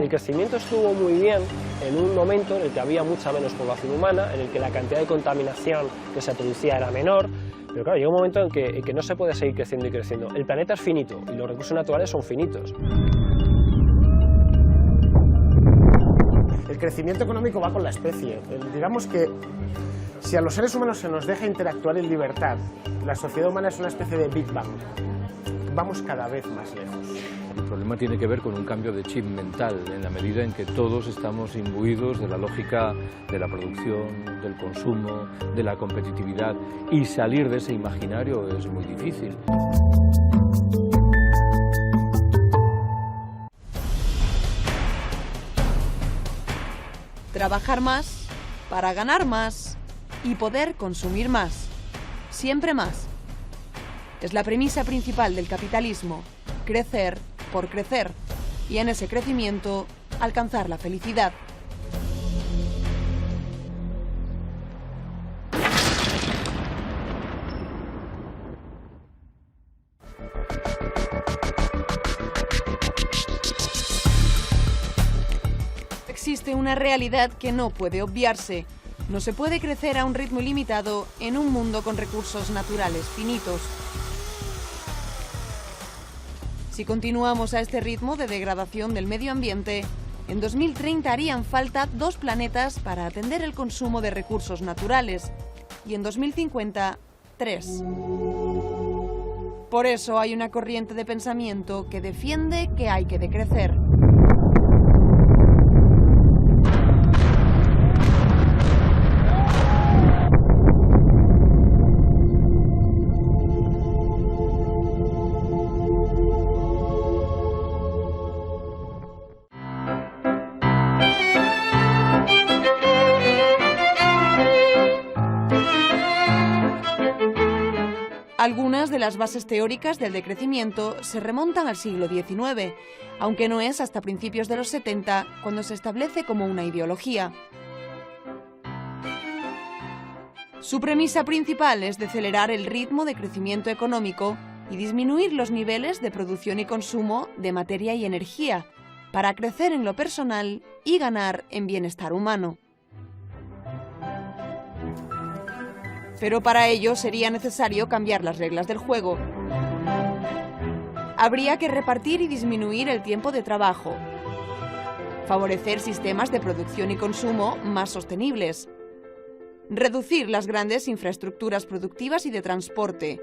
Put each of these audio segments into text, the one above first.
El crecimiento estuvo muy bien en un momento en el que había mucha menos población humana, en el que la cantidad de contaminación que se producía era menor, pero claro, llega un momento en que no se puede seguir creciendo y creciendo. El planeta es finito y los recursos naturales son finitos. El crecimiento económico va con la especie. Digamos que si a los seres humanos se nos deja interactuar en libertad, la sociedad humana es una especie de Big Bang. Vamos cada vez más lejos. El problema tiene que ver con un cambio de chip mental, en la medida en que todos estamos imbuidos de la lógica de la producción, del consumo, de la competitividad, y salir de ese imaginario es muy difícil. Trabajar más para ganar más y poder consumir más, siempre más. Es la premisa principal del capitalismo, crecer por crecer, y en ese crecimiento alcanzar la felicidad. Existe una realidad que no puede obviarse. No se puede crecer a un ritmo ilimitado en un mundo con recursos naturales finitos. Si continuamos a este ritmo de degradación del medio ambiente, en 2030 harían falta 2 planetas para atender el consumo de recursos naturales y en 2050, 3. Por eso hay una corriente de pensamiento que defiende que hay que decrecer. Algunas de las bases teóricas del decrecimiento se remontan al siglo XIX, aunque no es hasta principios de los 70 cuando se establece como una ideología. Su premisa principal es decelerar el ritmo de crecimiento económico y disminuir los niveles de producción y consumo de materia y energía, para crecer en lo personal y ganar en bienestar humano. Pero para ello sería necesario cambiar las reglas del juego. Habría que repartir y disminuir el tiempo de trabajo, favorecer sistemas de producción y consumo más sostenibles, reducir las grandes infraestructuras productivas y de transporte,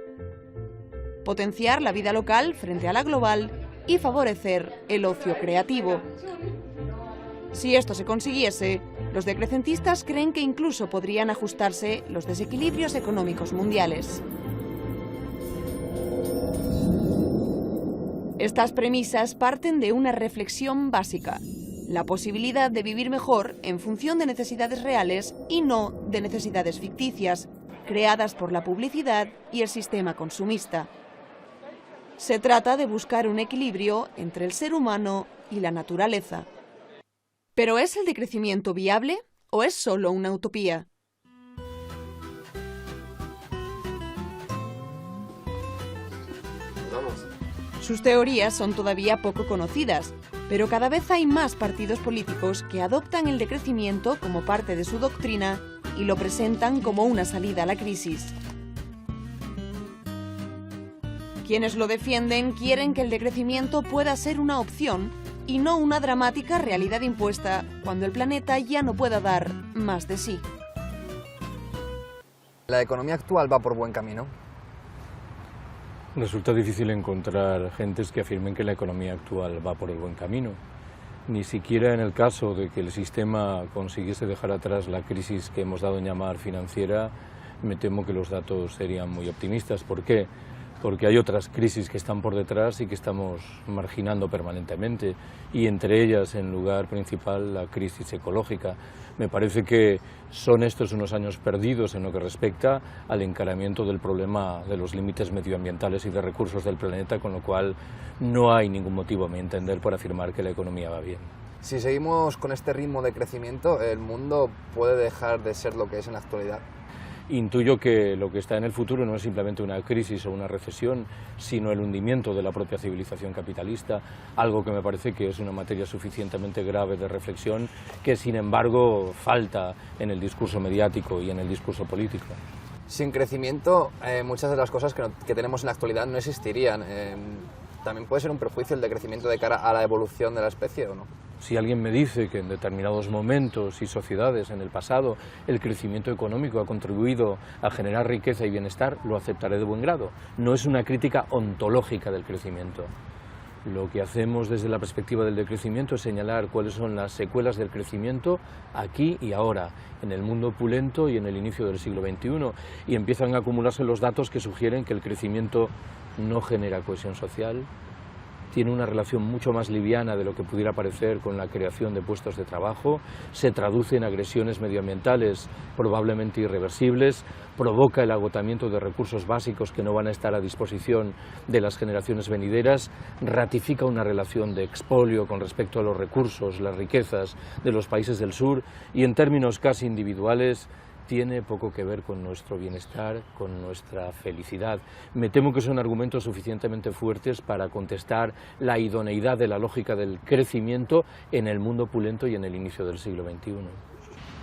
potenciar la vida local frente a la global y favorecer el ocio creativo. Si esto se consiguiese, los decrecentistas creen que incluso podrían ajustarse los desequilibrios económicos mundiales. Estas premisas parten de una reflexión básica: la posibilidad de vivir mejor en función de necesidades reales y no de necesidades ficticias, creadas por la publicidad y el sistema consumista. Se trata de buscar un equilibrio entre el ser humano y la naturaleza. ¿Pero es el decrecimiento viable o es solo una utopía? Sus teorías son todavía poco conocidas, pero cada vez hay más partidos políticos que adoptan el decrecimiento como parte de su doctrina y lo presentan como una salida a la crisis. Quienes lo defienden quieren que el decrecimiento pueda ser una opción y no una dramática realidad impuesta cuando el planeta ya no pueda dar más de sí. ¿La economía actual va por buen camino? Resulta difícil encontrar gentes que afirmen que la economía actual va por el buen camino. Ni siquiera en el caso de que el sistema consiguiese dejar atrás la crisis que hemos dado en llamar financiera, me temo que los datos serían muy optimistas. ¿Por qué? Porque hay otras crisis que están por detrás y que estamos marginando permanentemente, y entre ellas, en lugar principal, la crisis ecológica. Me parece que son estos unos años perdidos en lo que respecta al encaramiento del problema de los límites medioambientales y de recursos del planeta, con lo cual no hay ningún motivo, a mi entender, para afirmar que la economía va bien. Si seguimos con este ritmo de crecimiento, ¿el mundo puede dejar de ser lo que es en la actualidad? Intuyo que lo que está en el futuro no es simplemente una crisis o una recesión, sino el hundimiento de la propia civilización capitalista, algo que me parece que es una materia suficientemente grave de reflexión que, sin embargo, falta en el discurso mediático y en el discurso político. Sin crecimiento, muchas de las cosas que tenemos en la actualidad no existirían. ¿También puede ser un perjuicio el decrecimiento de cara a la evolución de la especie o no? Si alguien me dice que en determinados momentos y sociedades en el pasado el crecimiento económico ha contribuido a generar riqueza y bienestar, lo aceptaré de buen grado. No es una crítica ontológica del crecimiento. Lo que hacemos desde la perspectiva del decrecimiento es señalar cuáles son las secuelas del crecimiento aquí y ahora, en el mundo opulento y en el inicio del siglo XXI, y empiezan a acumularse los datos que sugieren que el crecimiento no genera cohesión social, tiene una relación mucho más liviana de lo que pudiera parecer con la creación de puestos de trabajo, se traduce en agresiones medioambientales probablemente irreversibles, provoca el agotamiento de recursos básicos que no van a estar a disposición de las generaciones venideras, ratifica una relación de expolio con respecto a los recursos, las riquezas de los países del sur y en términos casi individuales tiene poco que ver con nuestro bienestar, con nuestra felicidad. Me temo que son argumentos suficientemente fuertes para contestar la idoneidad de la lógica del crecimiento en el mundo opulento y en el inicio del siglo XXI.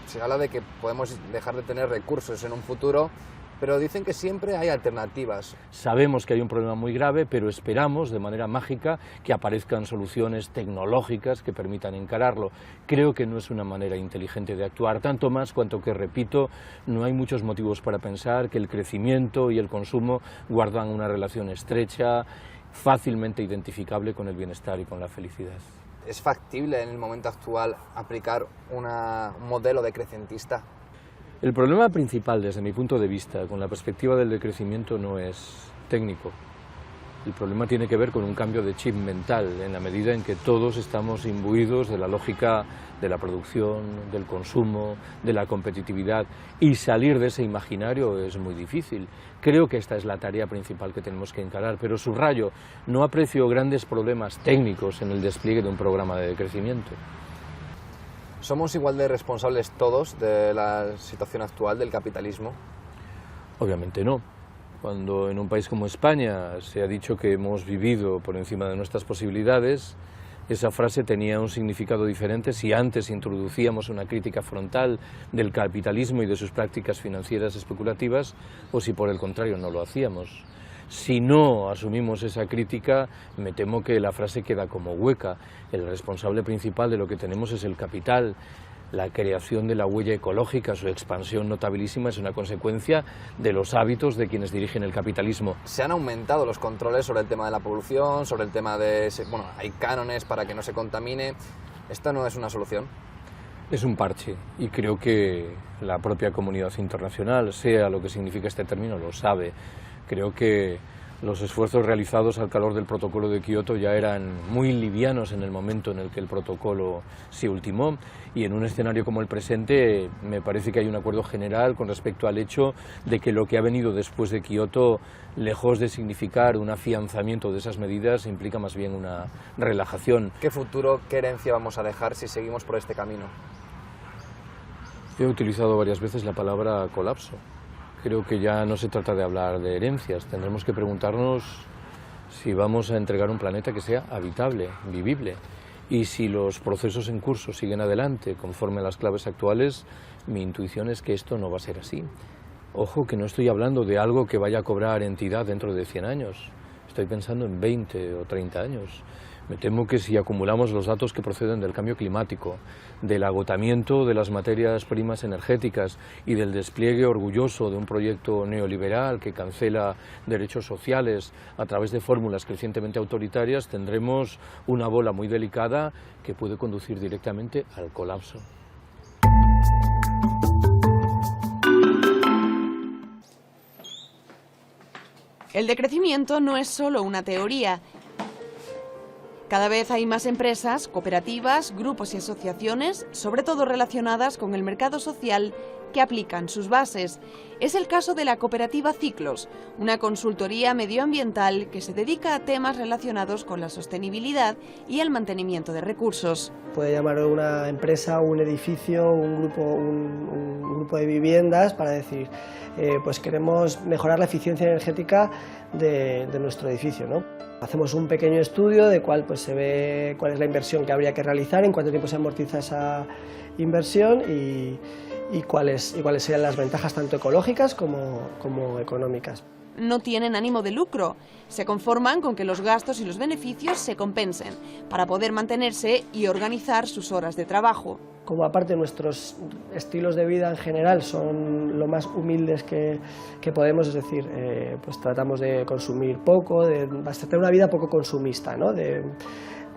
Se habla de que podemos dejar de tener recursos en un futuro, pero dicen que siempre hay alternativas. Sabemos que hay un problema muy grave, pero esperamos de manera mágica que aparezcan soluciones tecnológicas que permitan encararlo. Creo que no es una manera inteligente de actuar, tanto más cuanto que, repito, no hay muchos motivos para pensar que el crecimiento y el consumo guardan una relación estrecha, fácilmente identificable con el bienestar y con la felicidad. ¿Es factible en el momento actual aplicar un modelo decrecentista? El problema principal, desde mi punto de vista, con la perspectiva del decrecimiento, no es técnico. El problema tiene que ver con un cambio de chip mental, en la medida en que todos estamos imbuidos de la lógica de la producción, del consumo, de la competitividad, y salir de ese imaginario es muy difícil. Creo que esta es la tarea principal que tenemos que encarar, pero subrayo, no aprecio grandes problemas técnicos en el despliegue de un programa de decrecimiento. ¿Somos igual de responsables todos de la situación actual del capitalismo? Obviamente no. Cuando en un país como España se ha dicho que hemos vivido por encima de nuestras posibilidades, esa frase tenía un significado diferente si antes introducíamos una crítica frontal del capitalismo y de sus prácticas financieras especulativas, o si por el contrario no lo hacíamos. Si no asumimos esa crítica, me temo que la frase queda como hueca. El responsable principal de lo que tenemos es el capital. La creación de la huella ecológica, su expansión notabilísima, es una consecuencia de los hábitos de quienes dirigen el capitalismo. Se han aumentado los controles sobre el tema de la polución, sobre el tema de... Bueno, hay cánones para que no se contamine. ¿Esto no es una solución? Es un parche y creo que la propia comunidad internacional, sea lo que significa este término, lo sabe. Creo que los esfuerzos realizados al calor del protocolo de Kioto ya eran muy livianos en el momento en el que el protocolo se ultimó, y en un escenario como el presente me parece que hay un acuerdo general con respecto al hecho de que lo que ha venido después de Kioto, lejos de significar un afianzamiento de esas medidas, implica más bien una relajación. ¿Qué futuro, qué herencia vamos a dejar si seguimos por este camino? He utilizado varias veces la palabra colapso. Creo que ya no se trata de hablar de herencias, tendremos que preguntarnos si vamos a entregar un planeta que sea habitable, vivible, y si los procesos en curso siguen adelante conforme a las claves actuales, mi intuición es que esto no va a ser así. Ojo, que no estoy hablando de algo que vaya a cobrar entidad dentro de 100 años, estoy pensando en 20 o 30 años. Me temo que si acumulamos los datos que proceden del cambio climático, del agotamiento de las materias primas energéticas y del despliegue orgulloso de un proyecto neoliberal que cancela derechos sociales a través de fórmulas crecientemente autoritarias, tendremos una bola muy delicada que puede conducir directamente al colapso. El decrecimiento no es solo una teoría. Cada vez hay más empresas, cooperativas, grupos y asociaciones, sobre todo relacionadas con el mercado social, que aplican sus bases. Es el caso de la cooperativa Ciclos, una consultoría medioambiental que se dedica a temas relacionados con la sostenibilidad y el mantenimiento de recursos. Puede llamar una empresa, un edificio, un grupo de viviendas para decir, pues queremos mejorar la eficiencia energética de nuestro edificio, ¿no? Hacemos un pequeño estudio de cuál pues, se ve cuál es la inversión que habría que realizar, en cuánto tiempo se amortiza esa inversión y cuáles serían las ventajas tanto ecológicas como económicas. No tienen ánimo de lucro, se conforman con que los gastos y los beneficios se compensen para poder mantenerse y organizar sus horas de trabajo. Como aparte nuestros estilos de vida en general son lo más humildes que podemos, es decir, pues tratamos de consumir poco, de tener una vida poco consumista, ¿no? De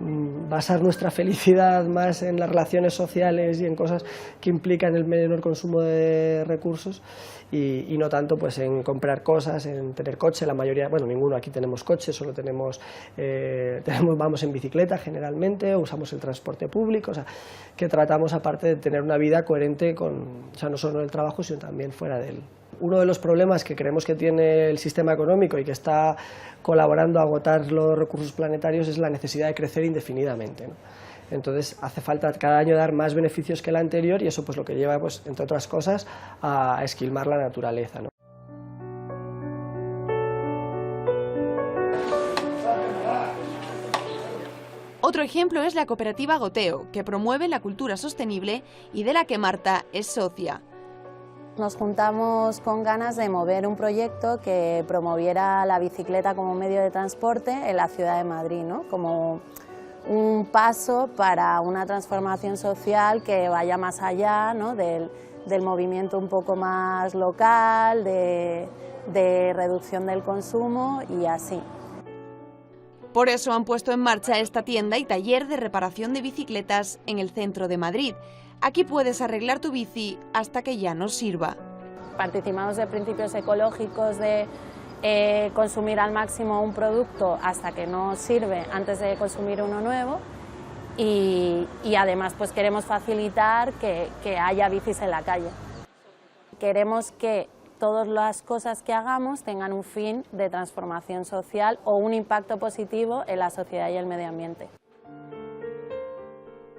basar nuestra felicidad más en las relaciones sociales y en cosas que implican el menor consumo de recursos y no tanto pues en comprar cosas, en tener coche. La mayoría, bueno, ninguno aquí tenemos coche, solo vamos en bicicleta generalmente, usamos el transporte público, o sea, que tratamos aparte de tener una vida coherente o sea, no solo en el trabajo sino también fuera de él. Uno de los problemas que creemos que tiene el sistema económico y que está colaborando a agotar los recursos planetarios es la necesidad de crecer indefinidamente, ¿no? Entonces hace falta cada año dar más beneficios que el anterior y eso pues lo que lleva, pues, entre otras cosas, a esquilmar la naturaleza, ¿no? Otro ejemplo es la cooperativa Goteo, que promueve la cultura sostenible y de la que Marta es socia. Nos juntamos con ganas de mover un proyecto que promoviera la bicicleta como medio de transporte en la ciudad de Madrid, ¿no? Como un paso para una transformación social que vaya más allá, ¿no? del movimiento un poco más local, de reducción del consumo y así. Por eso han puesto en marcha esta tienda y taller de reparación de bicicletas en el centro de Madrid. Aquí puedes arreglar tu bici hasta que ya no sirva. Participamos de principios ecológicos de consumir al máximo un producto hasta que no sirve antes de consumir uno nuevo y además pues queremos facilitar que haya bicis en la calle. Queremos que todas las cosas que hagamos tengan un fin de transformación social o un impacto positivo en la sociedad y el medio ambiente.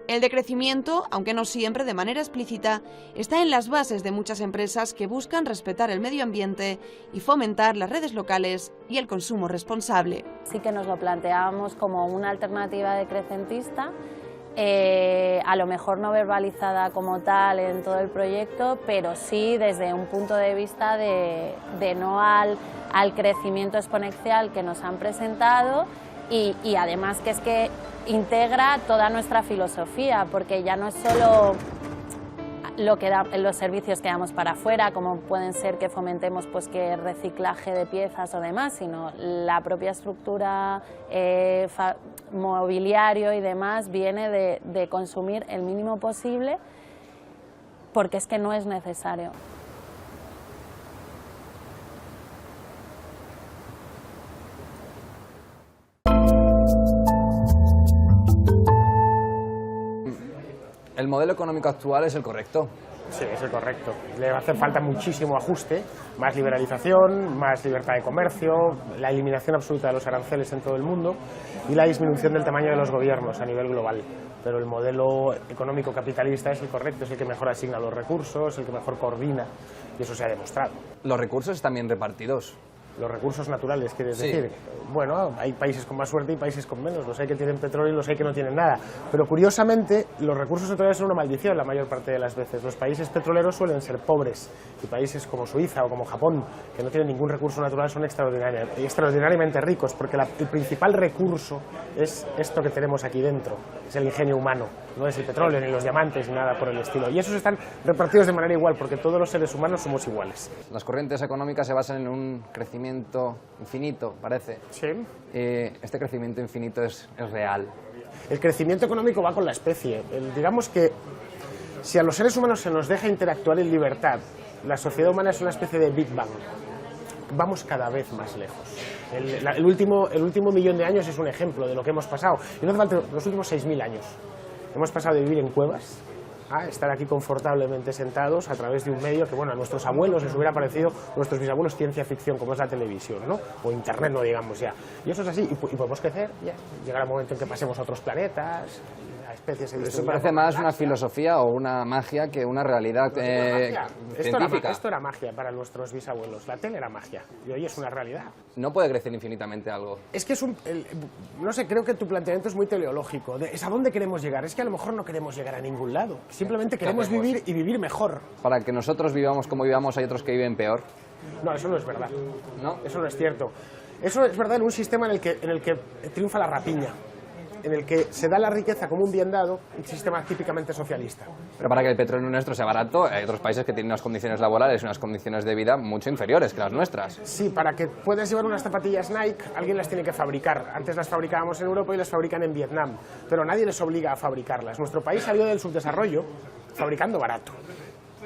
El decrecimiento, aunque no siempre de manera explícita, está en las bases de muchas empresas que buscan respetar el medio ambiente y fomentar las redes locales y el consumo responsable. Sí que nos lo planteábamos como una alternativa decrecentista, a lo mejor no verbalizada como tal en todo el proyecto, pero sí desde un punto de vista de no al crecimiento exponencial que nos han presentado y además que es que integra toda nuestra filosofía, porque ya no es solo los servicios que damos para afuera, como pueden ser que fomentemos pues que reciclaje de piezas o demás, sino la propia estructura mobiliario y demás viene de consumir el mínimo posible, porque es que no es necesario. ¿El modelo económico actual es el correcto? Sí, es el correcto. Le hace falta muchísimo ajuste, más liberalización, más libertad de comercio, la eliminación absoluta de los aranceles en todo el mundo y la disminución del tamaño de los gobiernos a nivel global. Pero el modelo económico capitalista es el correcto, es el que mejor asigna los recursos, el que mejor coordina y eso se ha demostrado. ¿Los recursos están bien repartidos? Los recursos naturales, ¿quieres Sí. decir? Bueno, hay países con más suerte y países con menos. Los hay que tienen petróleo y los hay que no tienen nada. Pero curiosamente, los recursos naturales son una maldición la mayor parte de las veces. Los países petroleros suelen ser pobres y países como Suiza o como Japón, que no tienen ningún recurso natural, son extraordinariamente ricos, porque el principal recurso es esto que tenemos aquí dentro, es el ingenio humano, no es el petróleo, ni los diamantes, ni nada por el estilo. Y esos están repartidos de manera igual, porque todos los seres humanos somos iguales. Las corrientes económicas se basan en un crecimiento infinito, parece. Sí. Este crecimiento infinito es real. El crecimiento económico va con la especie. Digamos que si a los seres humanos se nos deja interactuar en libertad, la sociedad humana es una especie de Big Bang. Vamos cada vez más lejos. El último millón de años es un ejemplo de lo que hemos pasado. Y no hace falta los últimos 6.000 años. Hemos pasado de vivir en cuevas a estar aquí confortablemente sentados a través de un medio que, bueno, a nuestros abuelos les hubiera parecido, a nuestros bisabuelos, ciencia ficción, como es la televisión, ¿no? O internet, no digamos ya. Y eso es así, y podemos crecer, ya. Llegará el momento en que pasemos a otros planetas, a especies se Eso distribuirán parece por la más una galaxia. filosofía o una magia que una realidad científica. Esto era magia para nuestros bisabuelos, la tele era magia, y hoy es una realidad. No puede crecer infinitamente algo. Es que es no sé, creo que tu planteamiento es muy teleológico. ¿Es a dónde queremos llegar? Es que a lo mejor no queremos llegar a ningún lado. Simplemente queremos hacemos? vivir y vivir mejor. Para que nosotros vivamos como vivamos, hay otros que viven peor. No, eso no es verdad. ¿No? Eso no es cierto. Eso es verdad en un sistema en el que triunfa la rapiña, en el que se da la riqueza como un bien dado, un sistema típicamente socialista. Pero para que el petróleo nuestro sea barato, hay otros países que tienen unas condiciones laborales y unas condiciones de vida mucho inferiores que las nuestras. Sí, para que puedas llevar unas zapatillas Nike, alguien las tiene que fabricar. Antes las fabricábamos en Europa y las fabrican en Vietnam, pero nadie les obliga a fabricarlas. Nuestro país salió del subdesarrollo fabricando barato.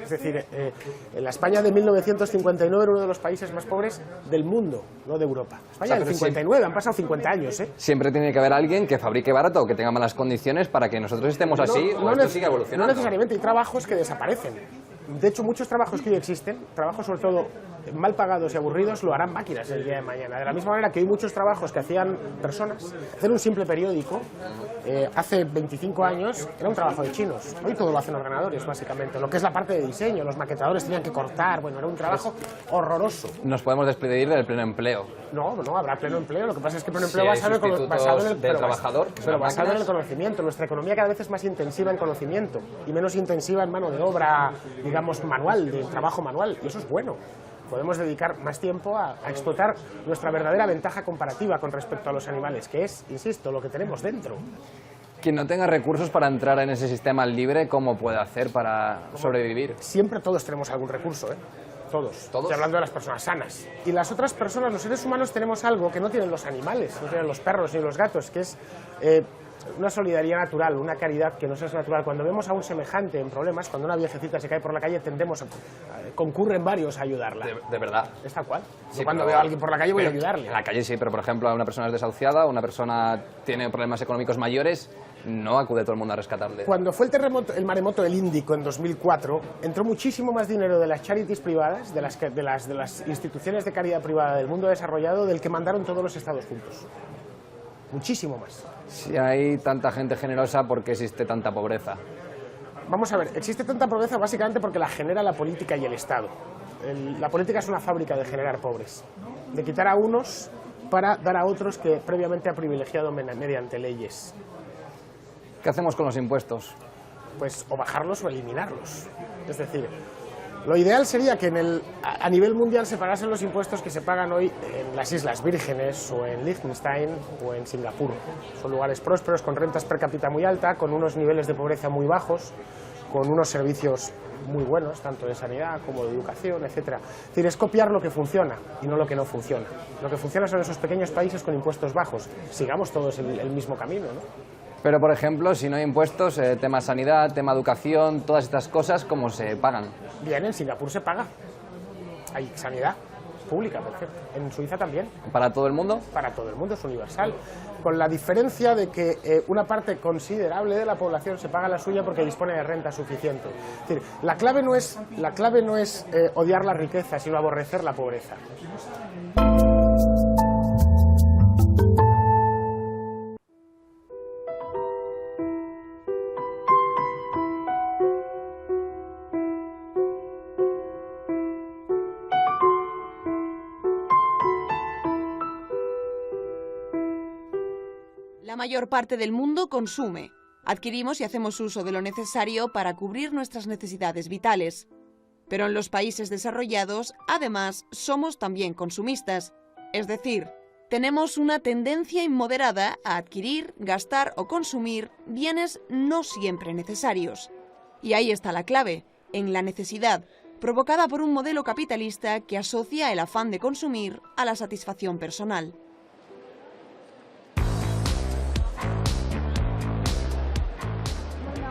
Es decir, en la España de 1959 era uno de los países más pobres del mundo, no de Europa. España del 59, han pasado 50 años, ¿eh? Siempre tiene que haber alguien que fabrique barato o que tenga malas condiciones para que nosotros estemos así o esto siga evolucionando. No necesariamente, hay trabajos que desaparecen. De hecho, muchos trabajos que hoy existen, trabajos sobre todo mal pagados y aburridos, lo harán máquinas el día de mañana. De la misma manera que hay muchos trabajos que hacían personas. Hacer un simple periódico, hace 25 años, era un trabajo de chinos. Hoy todo lo hacen ordenadores, básicamente. Lo que es la parte de diseño, los maquetadores tenían que cortar, bueno, era un trabajo horroroso. Nos podemos despedir del pleno empleo. No, habrá pleno empleo. Lo que pasa es que pleno empleo Sí, hay basado en sustitutos del trabajador, pero las basado en el máquinas. conocimiento. Nuestra economía cada vez es más intensiva en conocimiento y menos intensiva en mano de obra, digamos, manual, de trabajo manual. Y eso es bueno. Podemos dedicar más tiempo a explotar nuestra verdadera ventaja comparativa con respecto a los animales, que es, insisto, lo que tenemos dentro. Quien no tenga recursos para entrar en ese sistema libre, ¿cómo puede hacer para sobrevivir? Siempre todos tenemos algún recurso, ¿eh? Todos. Estoy hablando de las personas sanas. Y las otras personas, los seres humanos, tenemos algo que no tienen los animales, no tienen los perros ni los gatos, que es una solidaridad natural, una caridad que nos es natural. Cuando vemos a un semejante en problemas, cuando una viejecita se cae por la calle, concurren varios a ayudarla. De verdad. Es tal cual. Sí, Yo cuando pero- veo a alguien por la calle voy a pero ayudarle. En la calle sí, pero por ejemplo, una persona es desahuciada, una persona tiene problemas económicos mayores, no acude todo el mundo a rescatarle. Cuando fue el maremoto del Índico en 2004, entró muchísimo más dinero de las charities privadas, de las instituciones de caridad privada del mundo desarrollado, del que mandaron todos los estados juntos. Muchísimo más. Si hay tanta gente generosa, ¿por qué existe tanta pobreza? Vamos a ver, existe tanta pobreza básicamente porque la genera la política y el Estado. La política es una fábrica de generar pobres, de quitar a unos para dar a otros que previamente ha privilegiado mediante leyes. ¿Qué hacemos con los impuestos? Pues o bajarlos o eliminarlos. Es decir, lo ideal sería que a nivel mundial se pagasen los impuestos que se pagan hoy en las Islas Vírgenes o en Liechtenstein o en Singapur. Son lugares prósperos con rentas per cápita muy alta, con unos niveles de pobreza muy bajos, con unos servicios muy buenos, tanto de sanidad como de educación, etc. Es decir, es copiar lo que funciona y no lo que no funciona. Lo que funciona son esos pequeños países con impuestos bajos. Sigamos todos el mismo camino, ¿no? Pero, por ejemplo, si no hay impuestos, tema sanidad, tema educación, todas estas cosas, ¿cómo se pagan? Bien, en Singapur se paga. Hay sanidad pública, por cierto. En Suiza también. ¿Para todo el mundo? Para todo el mundo, es universal. Con la diferencia de que una parte considerable de la población se paga la suya porque dispone de renta suficiente. Es decir, la clave no es odiar la riqueza, sino aborrecer la pobreza. La mayor parte del mundo consume. Adquirimos y hacemos uso de lo necesario para cubrir nuestras necesidades vitales. Pero en los países desarrollados, además, somos también consumistas. Es decir, tenemos una tendencia inmoderada a adquirir, gastar o consumir bienes no siempre necesarios. Y ahí está la clave, en la necesidad, provocada por un modelo capitalista que asocia el afán de consumir a la satisfacción personal.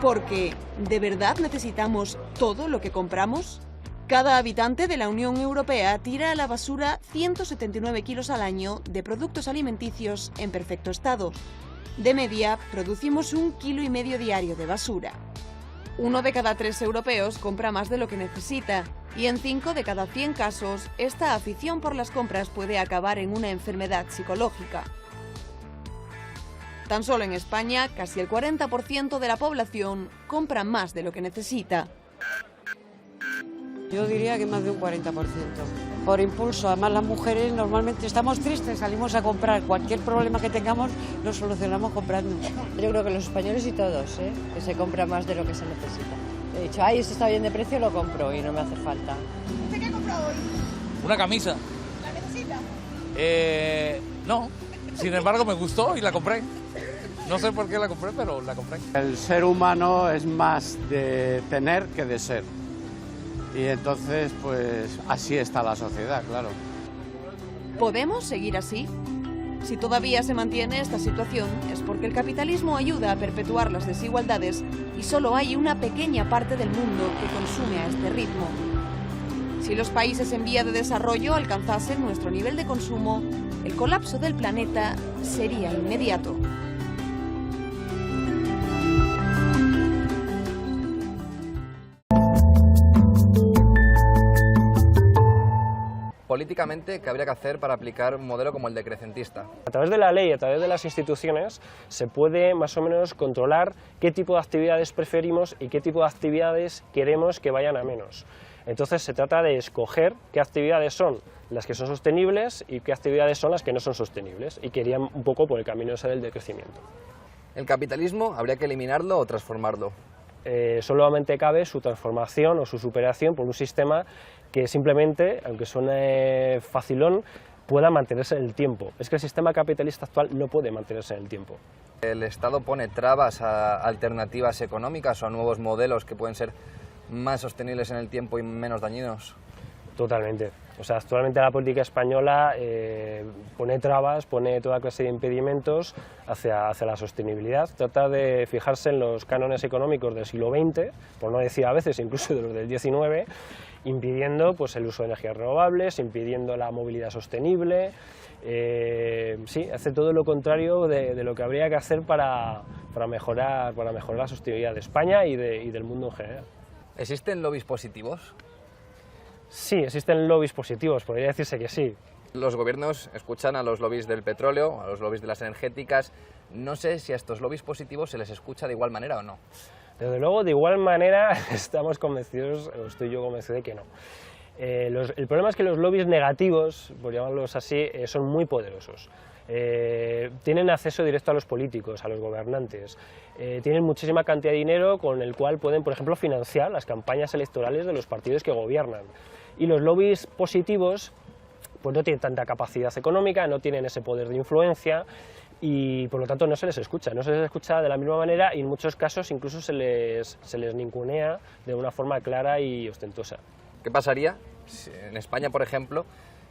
Porque, ¿de verdad necesitamos todo lo que compramos? Cada habitante de la Unión Europea tira a la basura 179 kilos al año de productos alimenticios en perfecto estado. De media, producimos 1,5 kilos diario de basura. 1 de cada 3 europeos compra más de lo que necesita, y en 5 de cada 100 casos, esta afición por las compras puede acabar en una enfermedad psicológica. Tan solo en España, casi el 40% de la población compra más de lo que necesita. Yo diría que más de un 40%. Por impulso, además las mujeres normalmente estamos tristes, salimos a comprar. Cualquier problema que tengamos lo solucionamos comprando. Yo creo que los españoles y todos, que se compra más de lo que se necesita. He dicho, ay, esto está bien de precio, lo compro y no me hace falta. ¿Usted qué ha comprado hoy? Una camisa. ¿La necesita? No, sin embargo me gustó y la compré. No sé por qué la compré, pero la compré. El ser humano es más de tener que de ser. Y entonces, pues así está la sociedad, claro. ¿Podemos seguir así? Si todavía se mantiene esta situación, es porque el capitalismo ayuda a perpetuar las desigualdades y solo hay una pequeña parte del mundo que consume a este ritmo. Si los países en vía de desarrollo alcanzasen nuestro nivel de consumo, el colapso del planeta sería inmediato. Políticamente, ¿qué habría que hacer para aplicar un modelo como el decrecentista? A través de la ley, a través de las instituciones, se puede más o menos controlar qué tipo de actividades preferimos y qué tipo de actividades queremos que vayan a menos. Entonces se trata de escoger qué actividades son las que son sostenibles y qué actividades son las que no son sostenibles y que irían un poco por el camino ese del decrecimiento. ¿El capitalismo habría que eliminarlo o transformarlo? Solamente cabe su transformación o su superación por un sistema que simplemente, aunque suene facilón, pueda mantenerse en el tiempo. Es que el sistema capitalista actual no puede mantenerse en el tiempo. ¿El Estado pone trabas a alternativas económicas o a nuevos modelos que pueden ser más sostenibles en el tiempo y menos dañinos? Totalmente. O sea, actualmente la política española pone trabas, pone toda clase de impedimentos hacia la sostenibilidad. Trata de fijarse en los cánones económicos del siglo XX, por no decir a veces incluso de los del XIX, impidiendo pues, el uso de energías renovables, impidiendo la movilidad sostenible. Sí, hace todo lo contrario de lo que habría que hacer para mejorar la sostenibilidad de España y del mundo en general. ¿Existen lobbies positivos? Sí, existen lobbies positivos, podría decirse que sí. Los gobiernos escuchan a los lobbies del petróleo, a los lobbies de las energéticas. No sé si a estos lobbies positivos se les escucha de igual manera o no. Desde luego, de igual manera, estamos convencidos, o estoy yo convencido de que no. El problema es que los lobbies negativos, por llamarlos así, son muy poderosos. Tienen acceso directo a los políticos, a los gobernantes, tienen muchísima cantidad de dinero con el cual pueden, por ejemplo, financiar las campañas electorales de los partidos que gobiernan. Y los lobbies positivos pues no tienen tanta capacidad económica, no tienen ese poder de influencia y por lo tanto no se les escucha de la misma manera y en muchos casos incluso se les ningunea de una forma clara y ostentosa. ¿Qué pasaría si, en España, por ejemplo,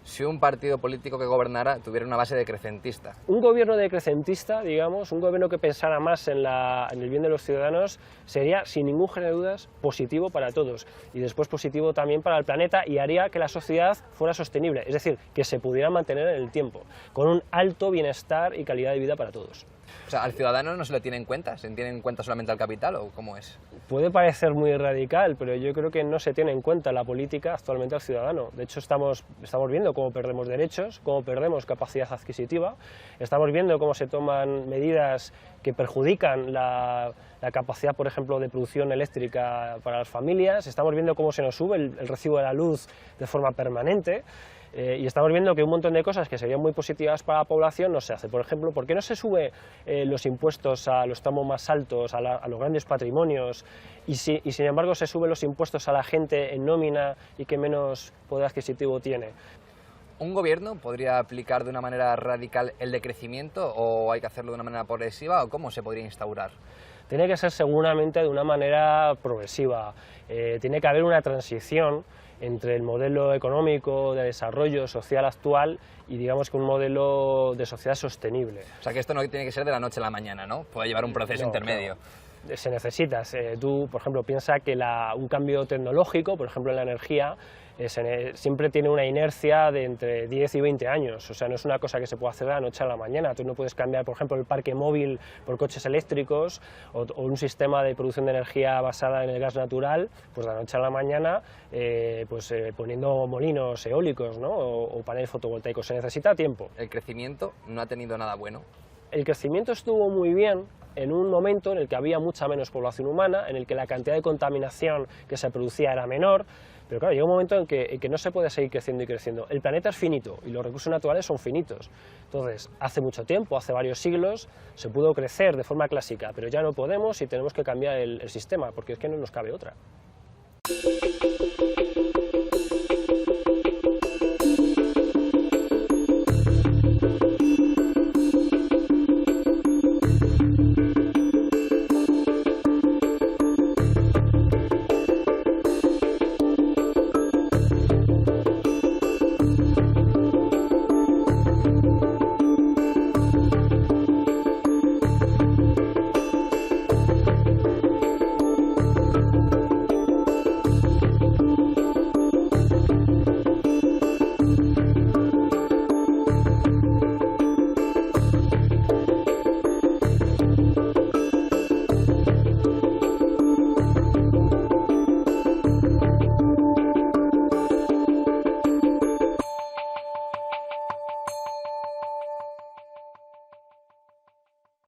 si un partido político que gobernara tuviera una base decrecentista? Un gobierno decrecentista, digamos, un gobierno que pensara más en el bien de los ciudadanos, sería, sin ningún género de dudas, positivo para todos y después positivo también para el planeta y haría que la sociedad fuera sostenible, es decir, que se pudiera mantener en el tiempo, con un alto bienestar y calidad de vida para todos. O sea, ¿al ciudadano no se lo tiene en cuenta? ¿Se tiene en cuenta solamente al capital o cómo es? Puede parecer muy radical, pero yo creo que no se tiene en cuenta la política actualmente al ciudadano. De hecho, estamos viendo cómo perdemos derechos, cómo perdemos capacidad adquisitiva, estamos viendo cómo se toman medidas que perjudican la capacidad, por ejemplo, de producción eléctrica para las familias, estamos viendo cómo se nos sube el recibo de la luz de forma permanente. Y estamos viendo que un montón de cosas que serían muy positivas para la población no se hace. Por ejemplo, ¿por qué no se sube los impuestos a los tramos más altos, a los grandes patrimonios, y sin embargo se suben los impuestos a la gente en nómina y que menos poder adquisitivo tiene? ¿Un gobierno podría aplicar de una manera radical el decrecimiento o hay que hacerlo de una manera progresiva o cómo se podría instaurar? Tiene que ser seguramente de una manera progresiva. Tiene que haber una transición entre el modelo económico de desarrollo social actual y digamos que un modelo de sociedad sostenible. O sea que esto no tiene que ser de la noche a la mañana, ¿no? Puede llevar un proceso intermedio. Se necesita. Tú, por ejemplo, piensa que un cambio tecnológico, por ejemplo en la energía, siempre tiene una inercia de entre 10 y 20 años, o sea, no es una cosa que se puede hacer de la noche a la mañana. Tú no puedes cambiar, por ejemplo, el parque móvil por coches eléctricos o un sistema de producción de energía basada en el gas natural, pues de la noche a la mañana, poniendo molinos eólicos, ¿no? o paneles fotovoltaicos. Se necesita tiempo. El crecimiento no ha tenido nada bueno. El crecimiento estuvo muy bien en un momento en el que había mucha menos población humana, en el que la cantidad de contaminación que se producía era menor, pero claro, llega un momento en que no se puede seguir creciendo y creciendo. El planeta es finito y los recursos naturales son finitos. Entonces, hace mucho tiempo, hace varios siglos, se pudo crecer de forma clásica, pero ya no podemos y tenemos que cambiar el sistema, porque es que no nos cabe otra.